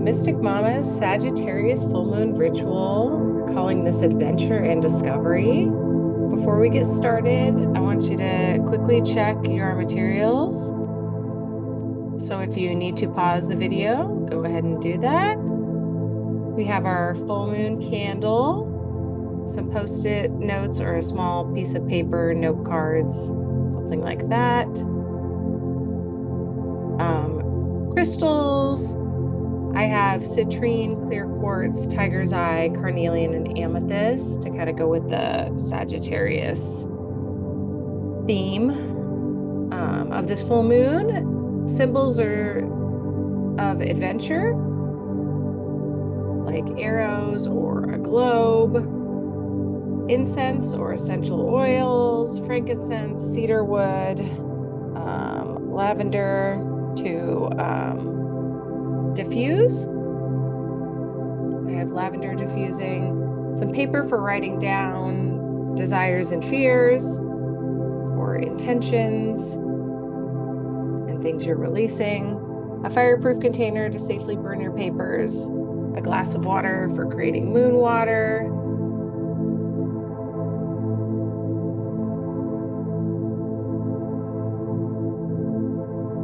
Mystic Mama's Sagittarius Full Moon ritual. We're calling this Adventure and Discovery. Before we get started, I want you to quickly check your materials. So if you need to pause the video, go ahead and do that. We have our full moon candle, some post-it notes or a small piece of paper, note cards, something like that. Crystals. I have citrine, clear quartz, tiger's eye, carnelian, and amethyst to kind of go with the Sagittarius theme of this full moon. Symbols are of adventure, like arrows or a globe, incense or essential oils, frankincense, cedarwood, lavender to diffuse. I have lavender diffusing, some paper for writing down desires and fears or intentions and things you're releasing, a fireproof container to safely burn your papers, a glass of water for creating moon water,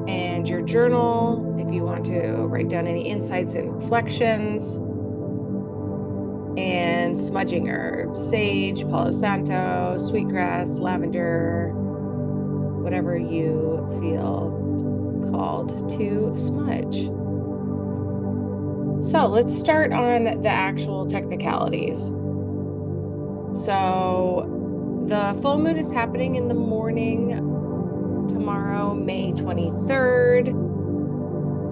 and your journal if you want to write down any insights and reflections, and smudging herbs, sage, palo santo, sweetgrass, lavender, whatever you feel called to smudge. So let's start on the actual technicalities. So the full moon is happening in the morning tomorrow, May 23rd,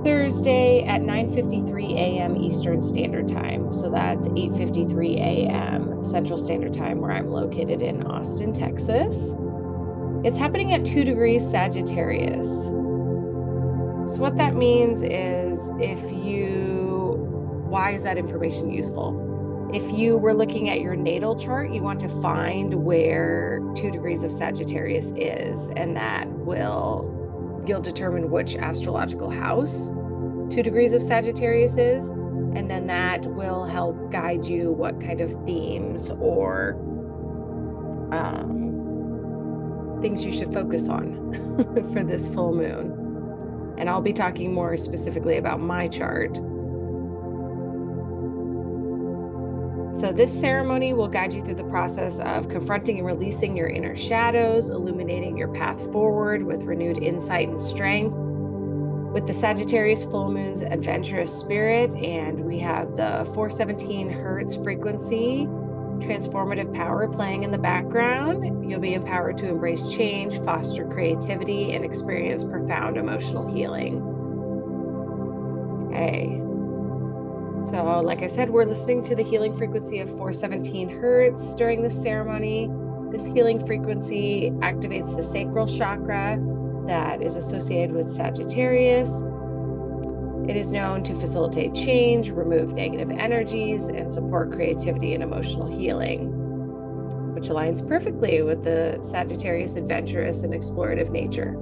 Thursday at 9:53 a.m. Eastern Standard Time. So that's 8:53 a.m. Central Standard Time, where I'm located in Austin, Texas. It's happening at 2 degrees Sagittarius. So what that means is why is that information useful? If you were looking at your natal chart, you want to find where 2 degrees of Sagittarius is, and you'll determine which astrological house 2 degrees of Sagittarius is, and then that will help guide you what kind of themes or things you should focus on for this full moon. And I'll be talking more specifically about my chart. So this ceremony will guide you through the process of confronting and releasing your inner shadows, illuminating your path forward with renewed insight and strength. With the Sagittarius full moon's adventurous spirit, and we have the 417 hertz frequency, transformative power playing in the background, you'll be empowered to embrace change, foster creativity, and experience profound emotional healing. Okay. So like I said, we're listening to the healing frequency of 417 hertz during this ceremony. This healing frequency activates the sacral chakra that is associated with Sagittarius. It is known to facilitate change, remove negative energies, and support creativity and emotional healing, which aligns perfectly with the Sagittarius adventurous and explorative nature.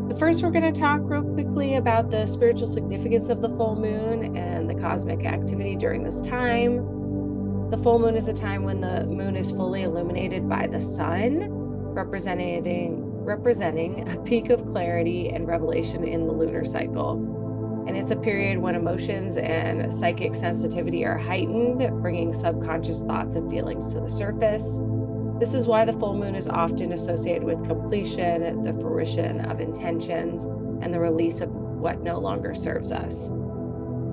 But first, we're going to talk real quickly about the spiritual significance of the full moon and the cosmic activity during this time. The full moon is a time when the moon is fully illuminated by the sun, representing a peak of clarity and revelation in the lunar cycle. And it's a period when emotions and psychic sensitivity are heightened, bringing subconscious thoughts and feelings to the surface. This is why the full moon is often associated with completion, the fruition of intentions, and the release of what no longer serves us.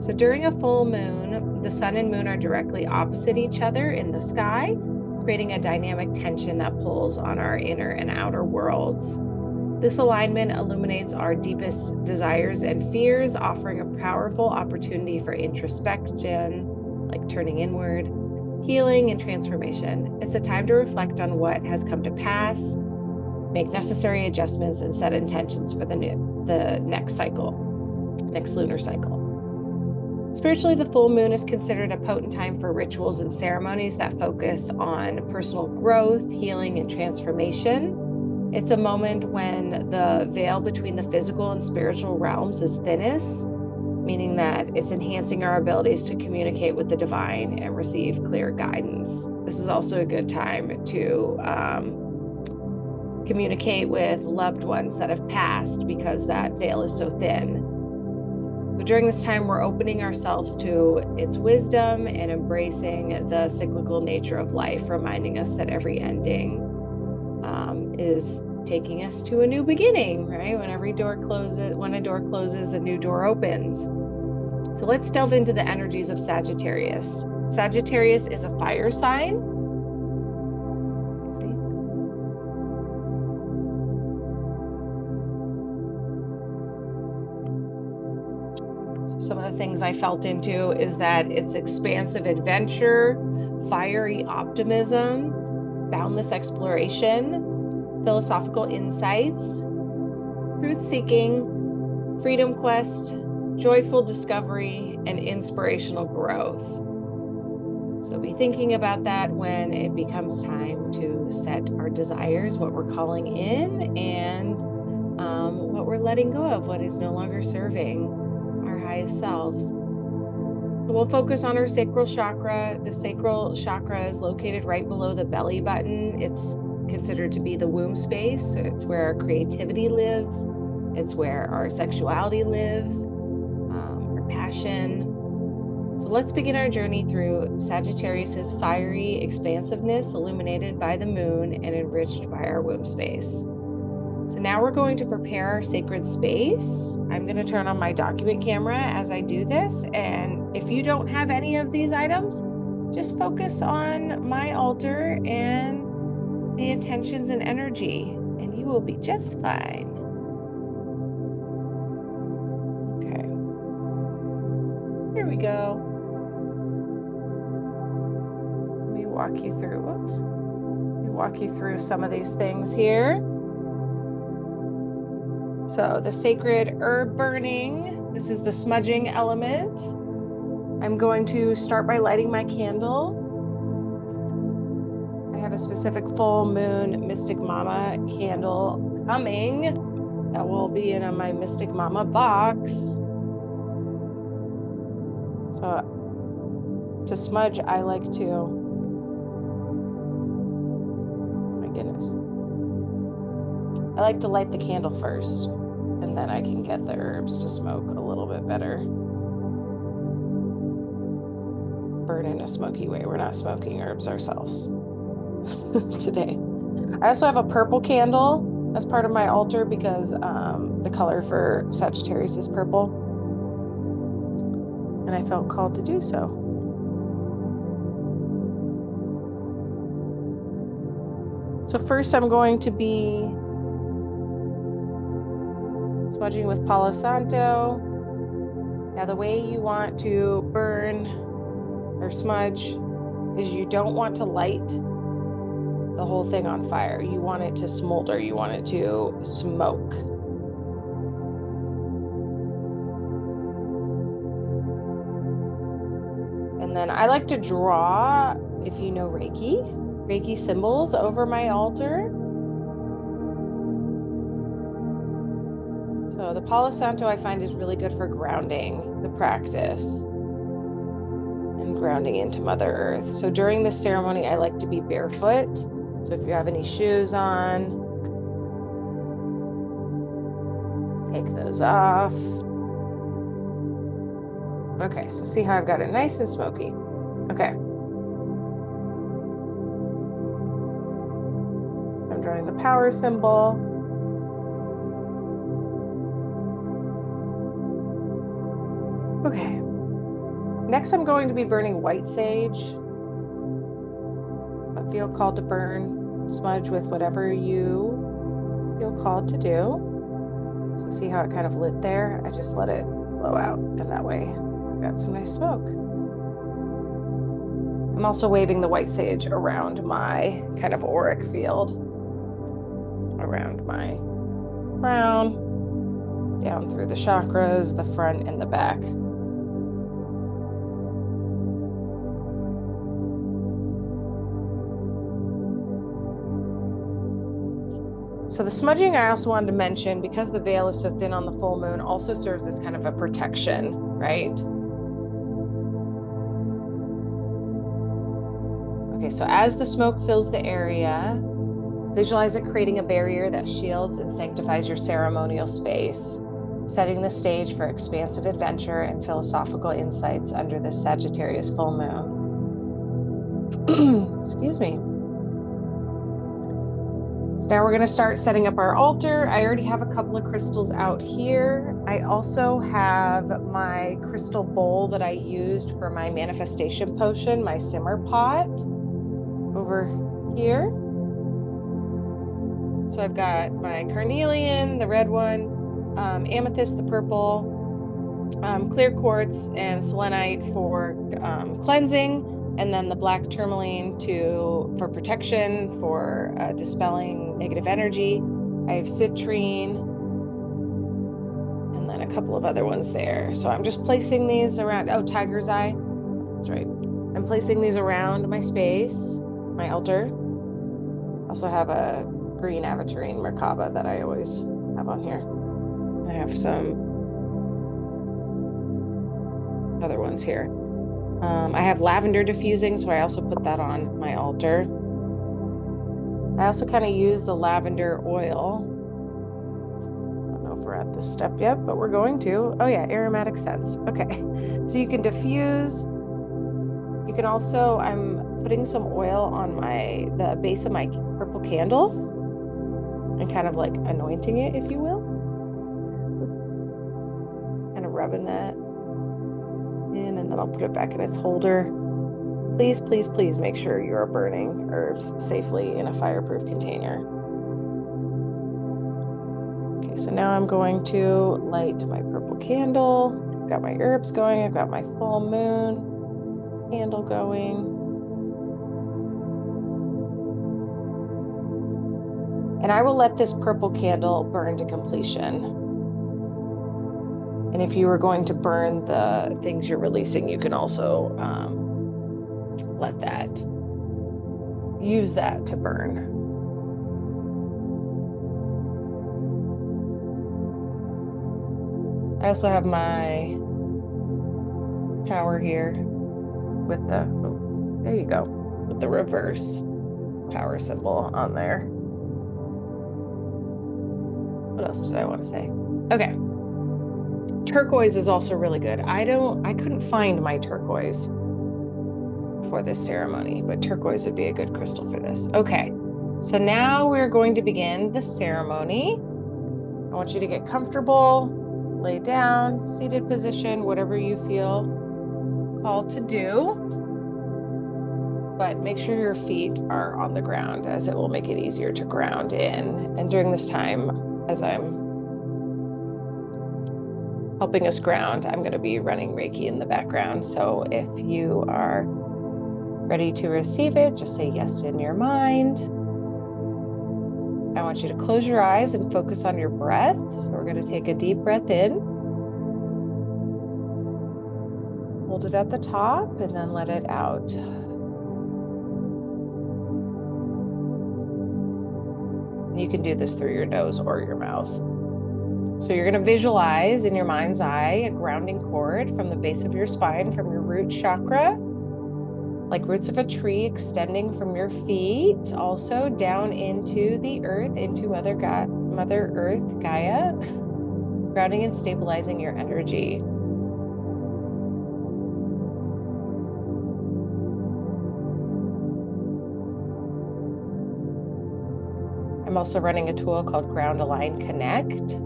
So during a full moon, the sun and moon are directly opposite each other in the sky, creating a dynamic tension that pulls on our inner and outer worlds. This alignment illuminates our deepest desires and fears, offering a powerful opportunity for introspection, like turning inward, healing, and transformation. It's a time to reflect on what has come to pass, make necessary adjustments, and set intentions for the next lunar cycle. Spiritually, the full moon is considered a potent time for rituals and ceremonies that focus on personal growth, healing, and transformation. It's a moment when the veil between the physical and spiritual realms is thinnest, meaning that it's enhancing our abilities to communicate with the divine and receive clear guidance. This is also a good time to communicate with loved ones that have passed because that veil is so thin. But during this time, we're opening ourselves to its wisdom and embracing the cyclical nature of life, reminding us that every ending is taking us to a new beginning, right? When a door closes, a new door opens. So let's delve into the energies of Sagittarius. Sagittarius is a fire sign. Some of the things I felt into is that it's expansive adventure, fiery optimism, boundless exploration, philosophical insights, truth-seeking, freedom quest, joyful discovery, and inspirational growth. So be thinking about that when it becomes time to set our desires, what we're calling in, and what we're letting go of, what is no longer serving our highest selves. So we'll focus on our sacral chakra. The sacral chakra is located right below the belly button. It's considered to be the womb space. So it's where our creativity lives. It's where our sexuality lives, our passion. So let's begin our journey through Sagittarius's fiery expansiveness, illuminated by the moon and enriched by our womb space. So now we're going to prepare our sacred space. I'm going to turn on my document camera as I do this. And if you don't have any of these items, just focus on my altar and the intentions and energy, and you will be just fine. Okay. Here we go. Let me walk you through some of these things here. So the sacred herb burning, this is the smudging element. I'm going to start by lighting my candle. I have a specific full moon Mystic Mama candle coming that will be in my Mystic Mama box. So to smudge, I like to, oh my goodness. I like to light the candle first, and then I can get the herbs to smoke a little bit better. Burn in a smoky way. We're not smoking herbs ourselves today. I also have a purple candle as part of my altar because the color for Sagittarius is purple, and I felt called to do so. So first I'm going to be smudging with Palo Santo. Now the way you want to burn or smudge is you don't want to light the whole thing on fire. You want it to smolder. You want it to smoke. And then I like to draw, if you know Reiki symbols over my altar. So the Palo Santo I find is really good for grounding the practice and grounding into Mother Earth. So during this ceremony, I like to be barefoot. So if you have any shoes on, take those off. Okay, so see how I've got it nice and smoky. Okay. I'm drawing the power symbol. Okay. Next, I'm going to be burning white sage. I feel called to burn, smudge with whatever you feel called to do. So see how it kind of lit there? I just let it blow out, and that way I've got some nice smoke. I'm also waving the white sage around my kind of auric field, around my crown, down through the chakras, the front and the back. So the smudging I also wanted to mention, because the veil is so thin on the full moon, also serves as kind of a protection, right? Okay, so as the smoke fills the area, visualize it creating a barrier that shields and sanctifies your ceremonial space, setting the stage for expansive adventure and philosophical insights under this Sagittarius full moon. Excuse me. So now we're going to start setting up our altar. I already have a couple of crystals out here. I also have my crystal bowl that I used for my manifestation potion, my simmer pot, over here. So I've got my carnelian, the red one, amethyst, the purple, clear quartz and selenite for cleansing, and then the black tourmaline for protection, for dispelling negative energy. I have citrine, and then a couple of other ones there. So I'm just placing these around. Oh, tiger's eye. That's right. I'm placing these around my space, my altar. I also have a green aventurine merkaba that I always have on here. I have some other ones here. I have lavender diffusing, so I also put that on my altar. I also kind of use the lavender oil. I don't know if we're at this step yet, but we're going to. Oh yeah, aromatic scents. Okay, so you can diffuse. You can also, I'm putting some oil on the base of my purple candle and kind of like anointing it, if you will. Kind of rubbing that in, and then I'll put it back in its holder. Please, please, please make sure you are burning herbs safely in a fireproof container. Okay, so now I'm going to light my purple candle. I've got my herbs going. I've got my full moon candle going. And I will let this purple candle burn to completion. And if you were going to burn the things you're releasing, you can also use that to burn. I also have my tower here with the, oh, there you go, with the reverse power symbol on there. What else did I want to say? Okay. Turquoise is also really good. I couldn't find my turquoise for this ceremony, but turquoise would be a good crystal for this. Okay, so now we're going to begin the ceremony. I want you to get comfortable, lay down, seated position, whatever you feel called to do. But make sure your feet are on the ground, as it will make it easier to ground in. And during this time, as I'm helping us ground, I'm going to be running Reiki in the background. So if you are ready to receive it, just say yes in your mind. I want you to close your eyes and focus on your breath. So we're going to take a deep breath in. Hold it at the top and then let it out. You can do this through your nose or your mouth. So you're going to visualize in your mind's eye a grounding cord from the base of your spine, from your root chakra, like roots of a tree extending from your feet, also down into the earth, into Mother Earth, Gaia, grounding and stabilizing your energy. I'm also running a tool called Ground Align Connect.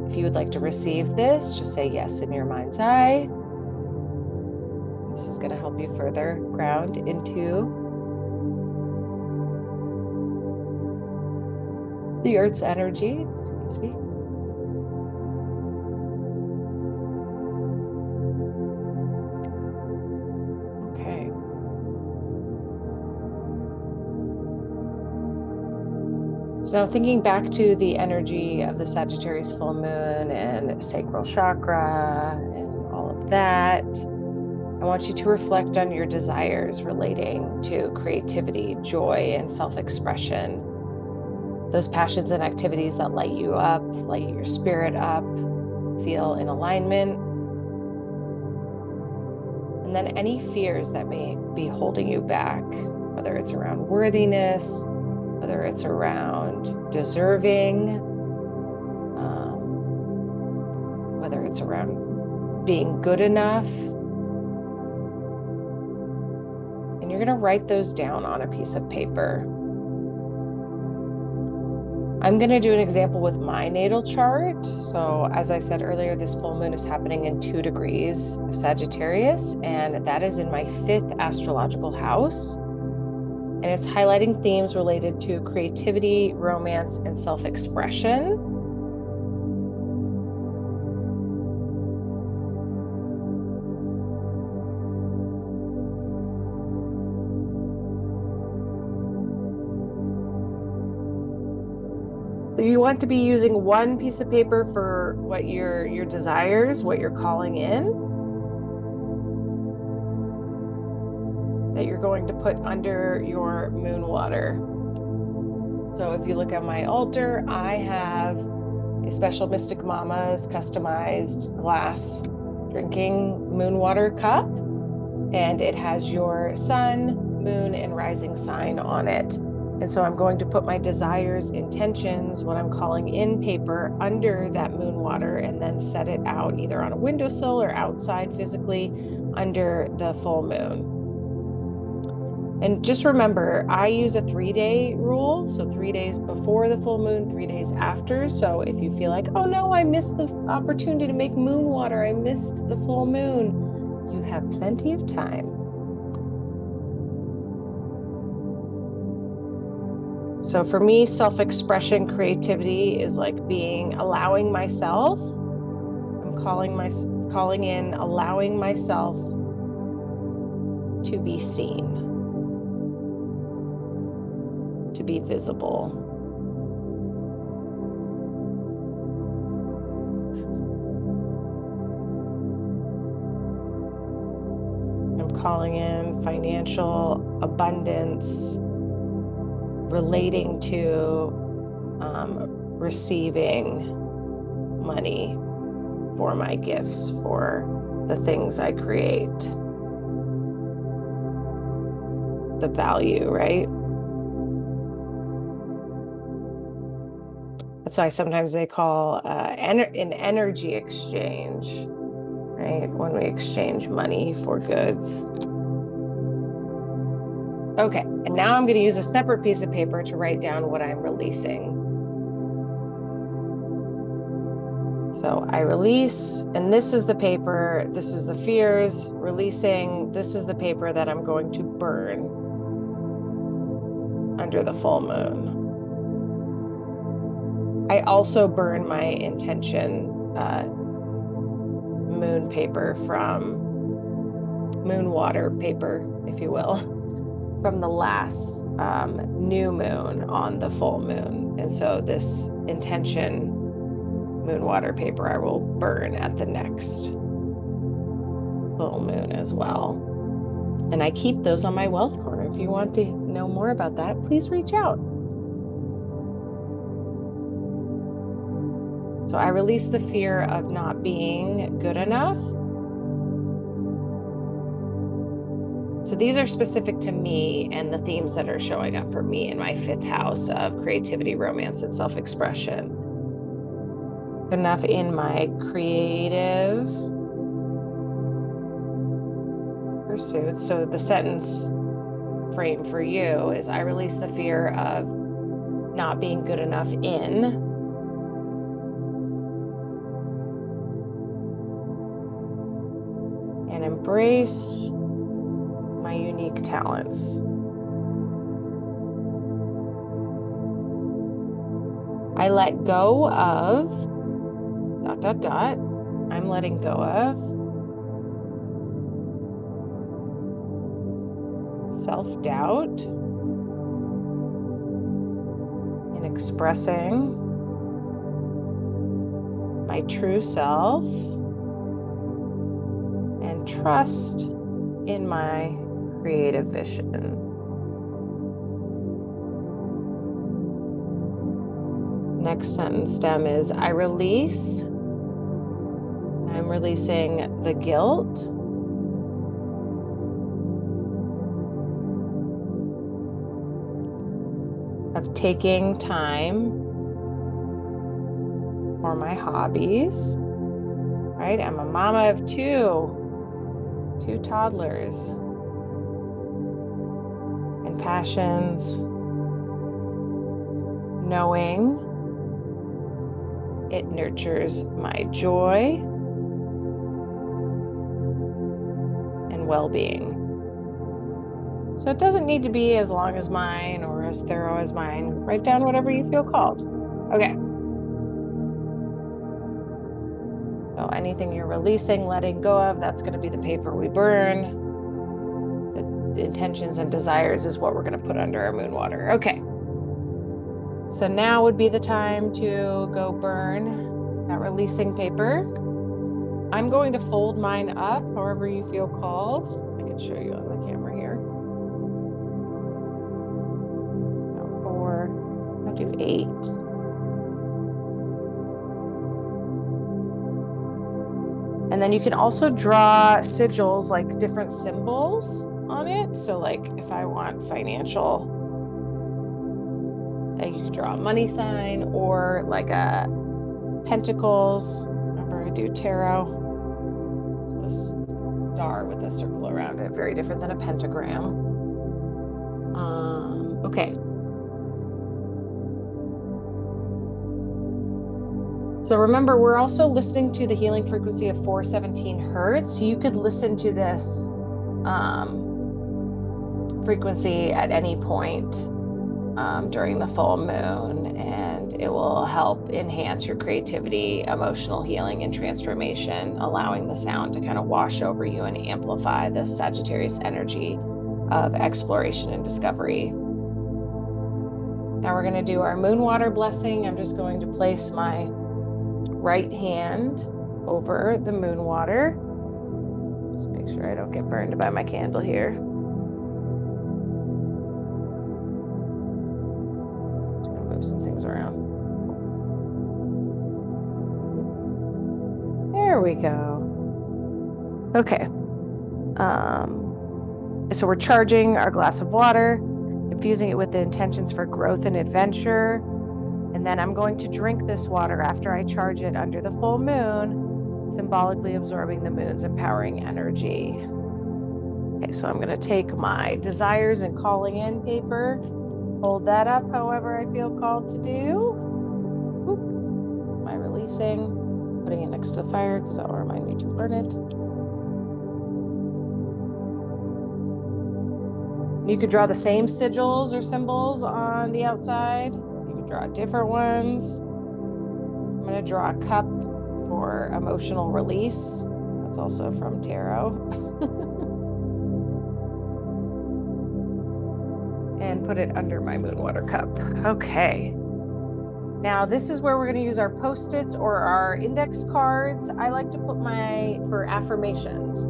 If you would like to receive this, just say yes in your mind's eye. This is going to help you further ground into the earth's energy. Excuse me. Okay. So now thinking back to the energy of the Sagittarius full moon and sacral chakra and all of that, I want you to reflect on your desires relating to creativity, joy, and self-expression. Those passions and activities that light you up, light your spirit up, feel in alignment. And then any fears that may be holding you back, whether it's around worthiness, whether it's around deserving, whether it's around being good enough. And you're going to write those down on a piece of paper. I'm going to do an example with my natal chart. So as I said earlier, this full moon is happening in 2 degrees of Sagittarius, and that is in my 5th astrological house. And it's highlighting themes related to creativity, romance, and self-expression. So you want to be using one piece of paper for what your desires, what you're calling in, that you're going to put under your moon water. So if you look at my altar, I have a special Mystic Mama's customized glass drinking moon water cup, and it has your sun, moon, and rising sign on it. And so I'm going to put my desires, intentions, what I'm calling in paper under that moon water, and then set it out either on a windowsill or outside physically under the full moon. And just remember, I use a 3-day rule. So 3 days before the full moon, 3 days after. So if you feel like, oh no, I missed the opportunity to make moon water, I missed the full moon, you have plenty of time. So for me, self-expression, creativity is like allowing myself, I'm calling in, allowing myself to be seen, to be visible. I'm calling in financial abundance, relating to receiving money for my gifts, for the things I create, the value, right? That's why sometimes they call an energy exchange, right? When we exchange money for goods. Okay, and now I'm going to use a separate piece of paper to write down what I'm releasing. So I release, and this is the paper, this is the fears, releasing, this is the paper that I'm going to burn under the full moon. I also burn my intention moon paper from moon water paper, if you will, from the last new moon on the full moon. And so this intention moon water paper I will burn at the next full moon as well. And I keep those on my wealth corner. If you want to know more about that, please reach out. So I release the fear of not being good enough. So these are specific to me and the themes that are showing up for me in my 5th house of creativity, romance, and self-expression. Enough in my creative pursuits. So the sentence frame for you is, I release the fear of not being good enough in and embrace my unique talents. I let go of ... I'm letting go of self-doubt in expressing my true self and trust in my creative vision. Next sentence stem is, I release. I'm releasing the guilt of taking time for my hobbies, right? I'm a mama of two toddlers, and passions, knowing it nurtures my joy and well-being. So it doesn't need to be as long as mine or as thorough as mine. Write down whatever you feel called. Okay. So anything you're releasing, letting go of, that's going to be the paper we burn. The intentions and desires is what we're going to put under our moon water. Okay. So now would be the time to go burn that releasing paper. I'm going to fold mine up however you feel called. I can show you on the camera here. 4, I'll do 8. And then you can also draw sigils, like different symbols on it. So like if I want financial, you can draw a money sign or like a pentacles. Remember I do tarot. So a star with a circle around it, very different than a pentagram. Okay. So remember, we're also listening to the healing frequency of 417 hertz. You could listen to this frequency at any point during the full moon, and it will help enhance your creativity, emotional healing, and transformation, allowing the sound to kind of wash over you and amplify the Sagittarius energy of exploration and discovery. Now we're going to do our moon water blessing. I'm just going to place my right hand over the moon water. Just make sure I don't get burned by my candle here. Just gonna move some things around. There we go. Okay. So we're charging our glass of water, infusing it with the intentions for growth and adventure. And then I'm going to drink this water after I charge it under the full moon, symbolically absorbing the moon's empowering energy. Okay, so I'm going to take my desires and calling in paper, hold that up however I feel called to do. This is my releasing, putting it next to the fire because that will remind me to burn it. You could draw the same sigils or symbols on the outside. Draw different ones. I'm going to draw a cup for emotional release. That's also from tarot. And put it under my moon water cup. Okay. Now this is where we're going to use our post-its or our index cards. I like to put for affirmations.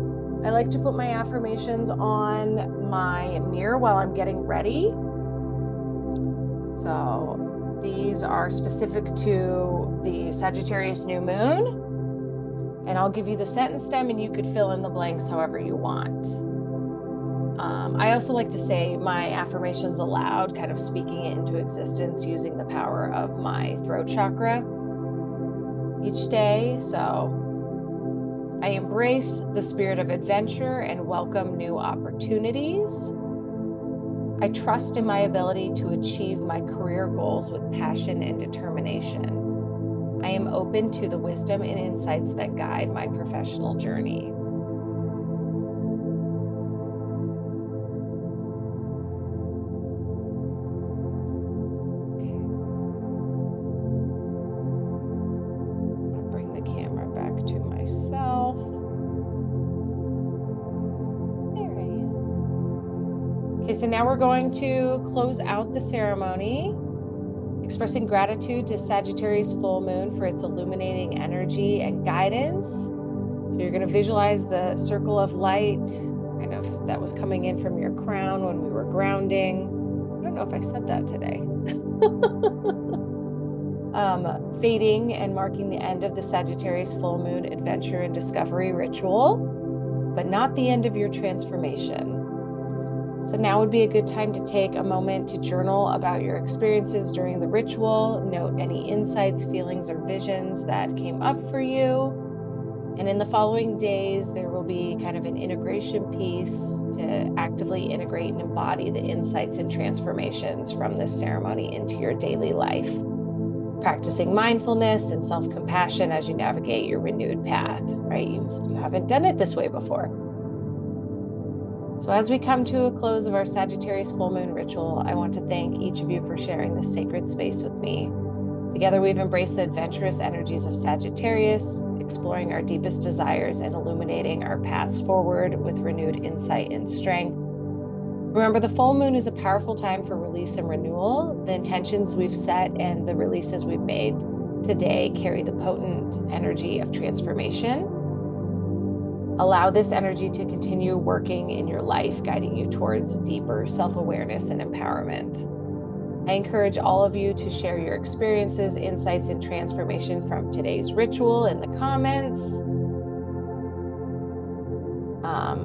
I like to put my affirmations on my mirror while I'm getting ready. So these are specific to the Sagittarius new moon, and I'll give you the sentence stem and you could fill in the blanks however you want. I also like to say my affirmations aloud, kind of speaking it into existence using the power of my throat chakra each day. So I embrace the spirit of adventure and welcome new opportunities. I trust in my ability to achieve my career goals with passion and determination. I am open to the wisdom and insights that guide my professional journey. I'll bring the camera back to myself. Okay, so now we're going to close out the ceremony, expressing gratitude to Sagittarius Full Moon for its illuminating energy and guidance. So you're going to visualize the circle of light, kind of that was coming in from your crown when we were grounding. I don't know if I said that today. Fading and marking the end of the Sagittarius Full Moon adventure and discovery ritual, but not the end of your transformation. So now would be a good time to take a moment to journal about your experiences during the ritual. Note any insights, feelings, or visions that came up for you. And in the following days, there will be kind of an integration piece to actively integrate and embody the insights and transformations from this ceremony into your daily life, practicing mindfulness and self-compassion as you navigate your renewed path, right? You haven't done it this way before. So as we come to a close of our Sagittarius Full Moon ritual, I want to thank each of you for sharing this sacred space with me. Together, we've embraced the adventurous energies of Sagittarius, exploring our deepest desires and illuminating our paths forward with renewed insight and strength. Remember, the full moon is a powerful time for release and renewal. The intentions we've set and the releases we've made today carry the potent energy of transformation. Allow this energy to continue working in your life, guiding you towards deeper self-awareness and empowerment. I encourage all of you to share your experiences, insights, and transformation from today's ritual in the comments,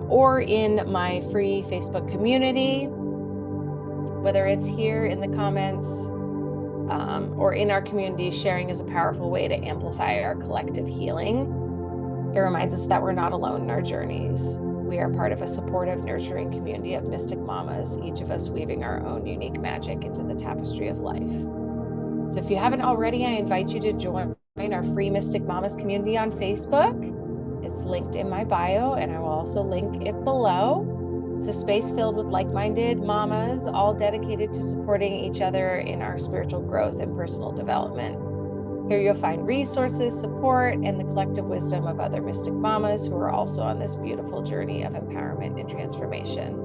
or in my free Facebook community, whether it's here in the comments or in our community. Sharing is a powerful way to amplify our collective healing. It reminds us that we're not alone in our journeys. We are part of a supportive, nurturing community of mystic mamas, each of us weaving our own unique magic into the tapestry of life. So if you haven't already, I invite you to join our free Mystic Mamas community on Facebook. It's linked in my bio, and I will also link it below. It's a space filled with like-minded mamas, all dedicated to supporting each other in our spiritual growth and personal development. Here you'll find resources, support, and the collective wisdom of other mystic mamas who are also on this beautiful journey of empowerment and transformation.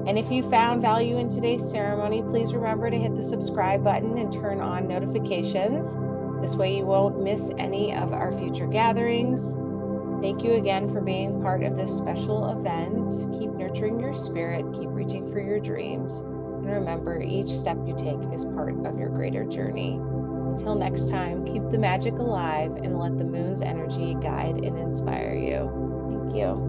And if you found value in today's ceremony, please remember to hit the subscribe button and turn on notifications. This way you won't miss any of our future gatherings. Thank you again for being part of this special event. Keep nurturing your spirit, keep reaching for your dreams, and remember, each step you take is part of your greater journey. Until next time, keep the magic alive and let the moon's energy guide and inspire you. Thank you.